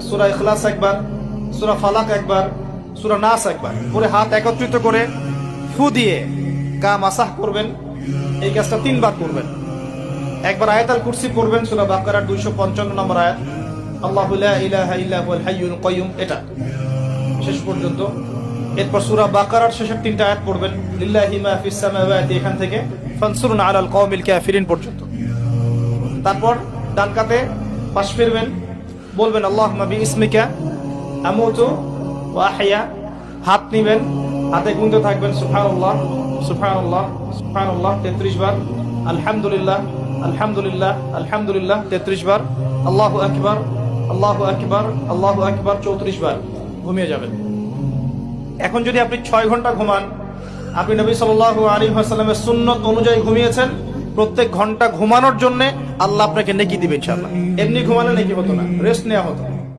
সূরা ইখলাস একবার, সূরা ফালাক একবার, সূরা নাস একবার, পরে হাত একত্রিত করে ফু দিয়ে গা মাসাহ করবেন। এই কাজটা 3 বার করবেন। একবার আয়াতুল কুরসি পড়বেন, সূরা বাকারার 255 নম্বর আয়াত, আল্লাহু লা ইলাহা ইল্লা হুয়াল হাইয়ুল কাইয়ুম, এটা শেষ পর্যন্ত। এরপর সূরা বাকারার শেষের 3টা আয়াত পড়বেন, লিল্লাহি মা ফিস সামাওয়াতি, এখান থেকে ফানসুরনা আলাল কওমিল কাফিরিন পর্যন্ত। তারপর ডান কাতে পাশ ফিরবেন, বলবেন আল্লাহুম্মা বিইসমিকা আমুতু ওয়া আহইয়া। হাত নিবেন, হাতে গুনতে থাকবেন সুবহানাল্লাহ সুবহানাল্লাহ সুবহানাল্লাহ 33 বার, আলহামদুলিল্লাহ আলহামদুলিল্লাহ আলহামদুলিল্লাহ 33 বার, আল্লাহু আকবার আল্লাহু আকবার আল্লাহু আকবার 34 বার। ঘুমিয়ে যাবেন। এখন যদি আপনি 6 ঘন্টা ঘুমান, আপনি নবী সাল্লাল্লাহু আলাইহি ওয়াসাল্লামের সুন্নত অনুযায়ী ঘুমিয়েছেন, প্রত্যেক ঘন্টা ঘুমানোর জন্য আল্লাহ আপনাকে নেকি দিবেন ইনশাআল্লাহ। এমনি ঘুমালে নেকি হতো না, রেস্ট নেওয়া হতো।